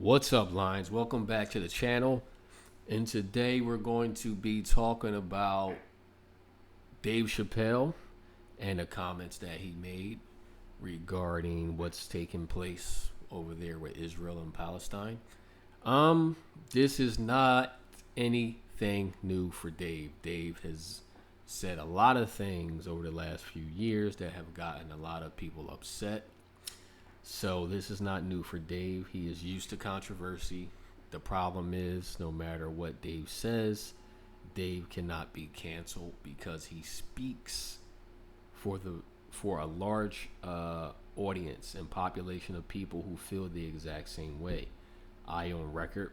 What's up, Lions? Welcome back to the channel. And today we're going to be talking about Dave Chappelle and the comments that he made regarding what's taking place over there with Israel and Palestine. This is not anything new for Dave. Dave has said a lot of things over the last few years that have gotten a lot of people upset. So this is not new for Dave. He is used to controversy. The problem is, no matter what Dave says, Dave cannot be canceled because he speaks for a large audience and population of people who feel the exact same way. I, on record,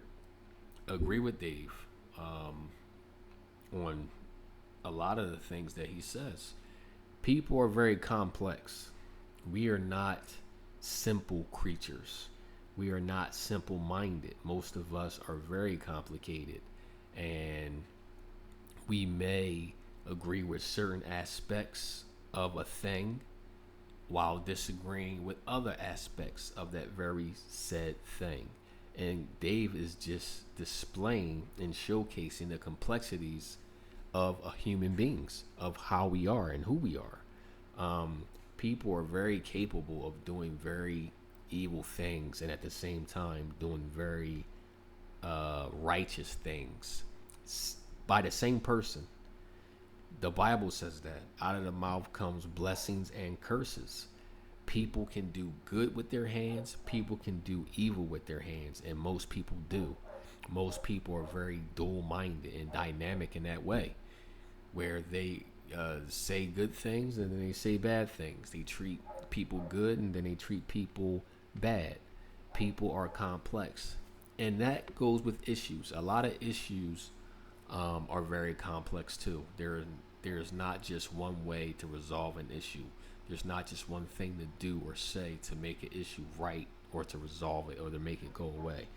agree with Dave on a lot of the things that he says. People are very complex. We are not simple creatures. We are not simple minded. Most of us are very complicated, and we may agree with certain aspects of a thing while disagreeing with other aspects of that very said thing. And Dave is just displaying and showcasing the complexities of human beings, of how we are and who we are. People are very capable of doing very evil things and at the same time doing very righteous things by the same person. The Bible says that out of the mouth comes blessings and curses. People can do good with their hands, people can do evil with their hands, and most people do. Most people are very dual minded and dynamic in that way, where they say good things and then they say bad things. They treat people good and then they treat people bad. People are complex, and that goes with issues. A lot of issues are very complex too. There's not just one way to resolve an issue. There's not just one thing to do or say to make an issue right or to resolve it or to make it go away.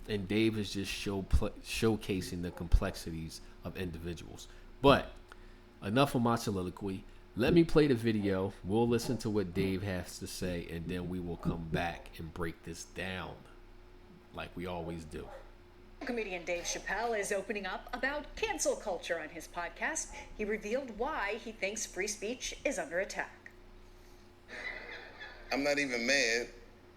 And Dave is just showcasing the complexities of individuals. But enough of my soliloquy. Let me play the video. We'll listen to what Dave has to say, and then we will come back and break this down like we always do. Comedian Dave Chappelle is opening up about cancel culture on his podcast. He revealed why he thinks free speech is under attack. I'm not even mad.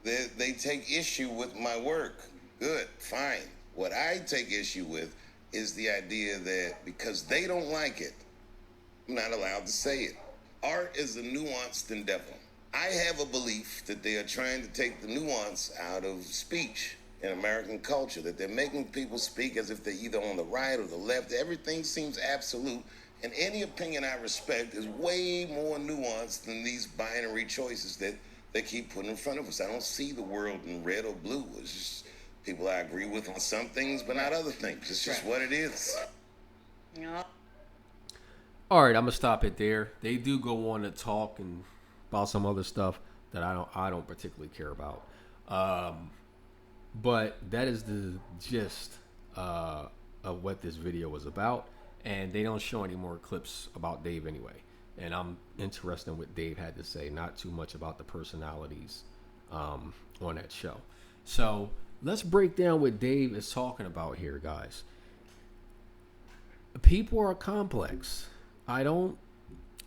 They take issue with my work. Good, fine. What I take issue with is the idea that because they don't like it, I'm not allowed to say it. Art is a nuanced endeavor. I have a belief that they are trying to take the nuance out of speech in American culture, that they're making people speak as if they're either on the right or the left. Everything seems absolute, and any opinion I respect is way more nuanced than these binary choices that they keep putting in front of us. I don't see the world in red or blue. It's just people I agree with on some things, but not other things. It's just what it is. Yeah. All right, I'm gonna stop it there. They do go on to talk and about some other stuff that I don't particularly care about. But that is the gist of what this video was about, and they don't show any more clips about Dave anyway. And I'm interested in what Dave had to say, not too much about the personalities on that show. So let's break down what Dave is talking about here, guys. People are complex. I don't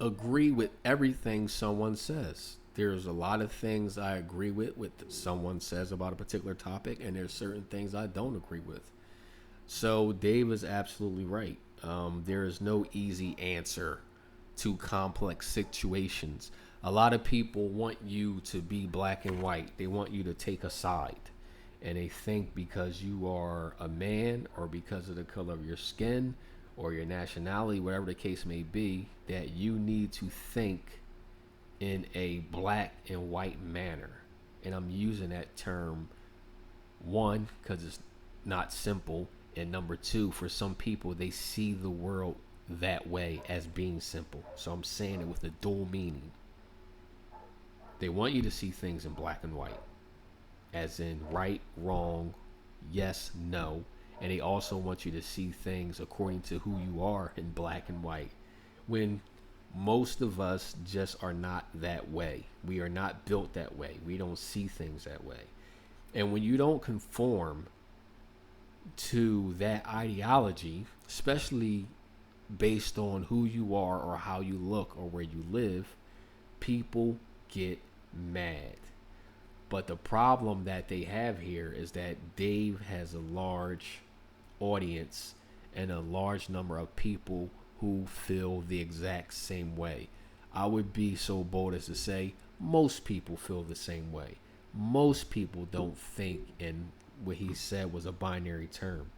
agree with everything someone says. There's a lot of things I agree with someone says about a particular topic, and there's certain things I don't agree with. So Dave is absolutely right. There is no easy answer to complex situations. A lot of people want you to be black and white. They want you to take a side. And they think because you are a man or because of the color of your skin or your nationality, whatever the case may be, that you need to think in a black and white manner. And I'm using that term, one, because it's not simple, and number two, for some people, they see the world that way as being simple. So I'm saying it with a dual meaning. They want you to see things in black and white, as in right, wrong, yes, no. And they also want you to see things according to who you are in black and white, when most of us just are not that way. We are not built that way. We don't see things that way. And when you don't conform to that ideology, especially based on who you are or how you look or where you live, people get mad. But the problem that they have here is that Dave has a large audience and a large number of people who feel the exact same way. I would be so bold as to say most people feel the same way. Most people don't think in what he said was a binary term.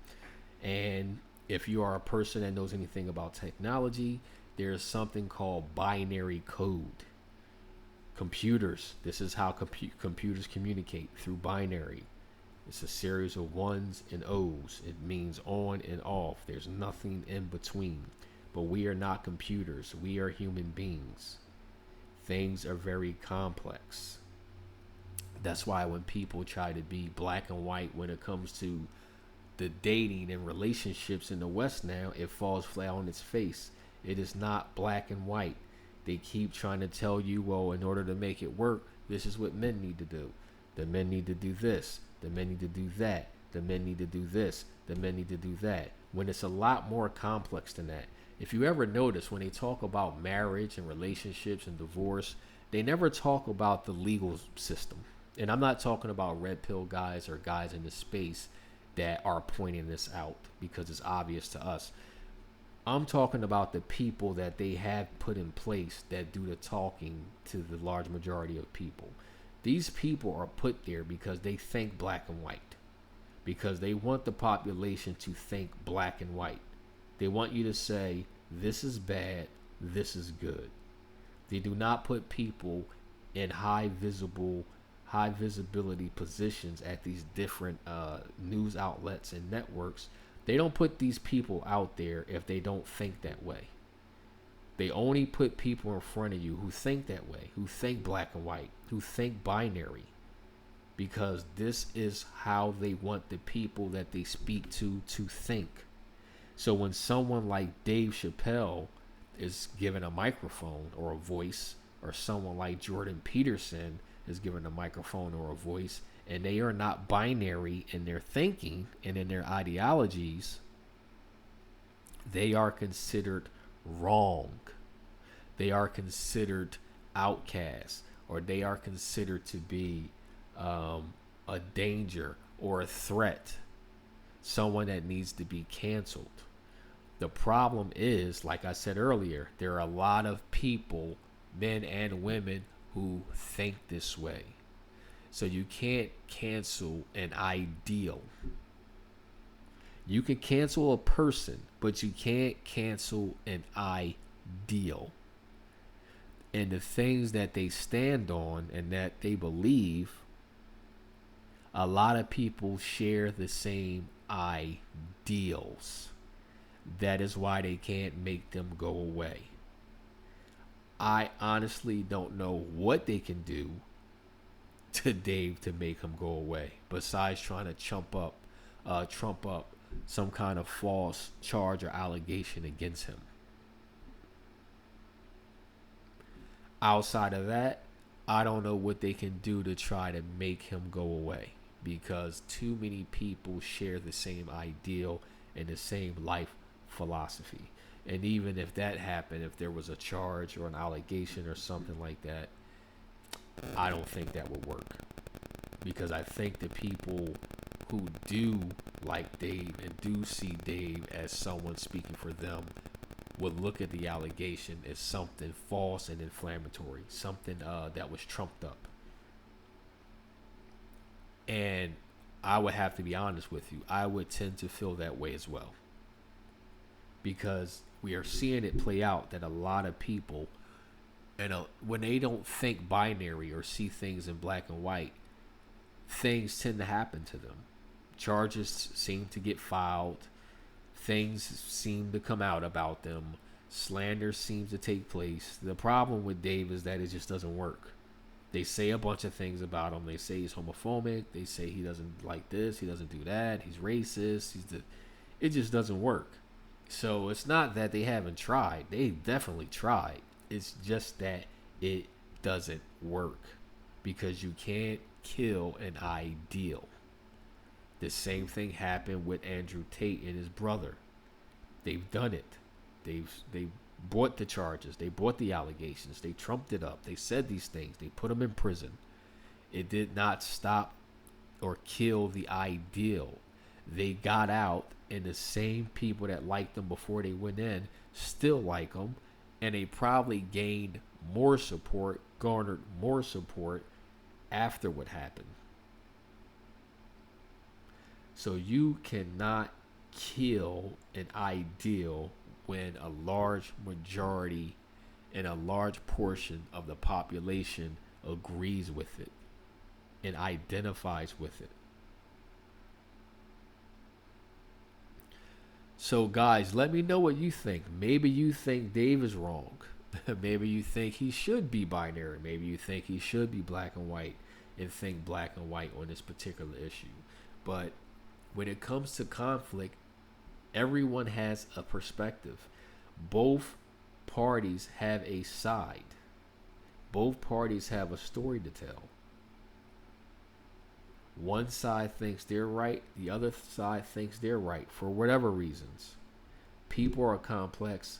And if you are a person that knows anything about technology, there's something called binary code. Computers, this is how computers communicate, through binary. It's a series of ones and O's. It means on and off. There's nothing in between. But we are not computers. We are human beings. Things are very complex. That's why when people try to be black and white when it comes to the dating and relationships in the West now, it falls flat on its face. It is not black and white. They keep trying to tell you, well, in order to make it work, this is what men need to do. The men need to do this. The men need to do that. The men need to do this. The men need to do that. When it's a lot more complex than that. If you ever notice, when they talk about marriage and relationships and divorce, they never talk about the legal system. And I'm not talking about red pill guys or guys in the space that are pointing this out because it's obvious to us. I'm talking about the people that they have put in place that do the talking to the large majority of people. These people are put there because they think black and white, because they want the population to think black and white. They want you to say, this is bad, this is good. They do not put people in high visibility positions at these different news outlets and networks. They don't put these people out there if they don't think that way. They only put people in front of you who think that way, who think black and white, who think binary, because this is how they want the people that they speak to think. So when someone like Dave Chappelle is given a microphone or a voice, or someone like Jordan Peterson is given a microphone or a voice, and they are not binary in their thinking and in their ideologies, they are considered wrong. They are considered outcasts, or they are considered to be a danger or a threat, someone that needs to be canceled. The problem is, like I said earlier, there are a lot of people, men and women, who think this way. So you can't cancel an ideal. You can cancel a person, but you can't cancel an ideal. And the things that they stand on and that they believe, a lot of people share the same ideals. That is why they can't make them go away. I honestly don't know what they can do to Dave to make him go away, besides trying to trump up some kind of false charge or allegation against him. Outside of that, I don't know what they can do to try to make him go away, because too many people share the same ideal and the same life philosophy. And even if that happened, if there was a charge or an allegation or something like that, I don't think that would work. Because I think the people who do like Dave and do see Dave as someone speaking for them would look at the allegation as something false and inflammatory, something that was trumped up. And I would have to be honest with you, I would tend to feel that way as well. Because we are seeing it play out that a lot of people, and when they don't think binary or see things in black and white, things tend to happen to them. Charges seem to get filed. Things seem to come out about them. Slander seems to take place. The problem with Dave is that it just doesn't work. They say a bunch of things about him. They say he's homophobic. They say he doesn't like this. He doesn't do that. He's racist. It just doesn't work. So it's not that they haven't tried. They definitely tried. It's just that it doesn't work. because you can't kill an ideal. The same thing happened with Andrew Tate and his brother. They've done it. They brought the charges. They brought the allegations. They trumped it up. They said these things. They put them in prison. It did not stop or kill the ideal. They got out, and the same people that liked them before they went in still like them, and they probably gained more support, garnered more support after what happened. So you cannot kill an ideal when a large majority and a large portion of the population agrees with it and identifies with it. So guys, let me know what you think. Maybe you think Dave is wrong. Maybe you think he should be binary. Maybe you think he should be black and white and think black and white on this particular issue. But when it comes to conflict, everyone has a perspective. Both parties have a side. Both parties have a story to tell. One side thinks they're right, the other side thinks they're right for whatever reasons. People are complex.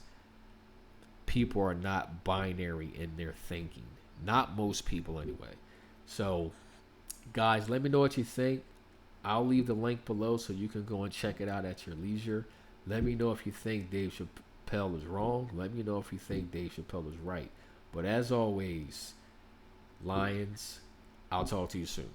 People are not binary in their thinking. Not most people, anyway. So, guys, let me know what you think. I'll leave the link below so you can go and check it out at your leisure. Let me know if you think Dave Chappelle is wrong. Let me know if you think Dave Chappelle is right. But as always, Lions, I'll talk to you soon.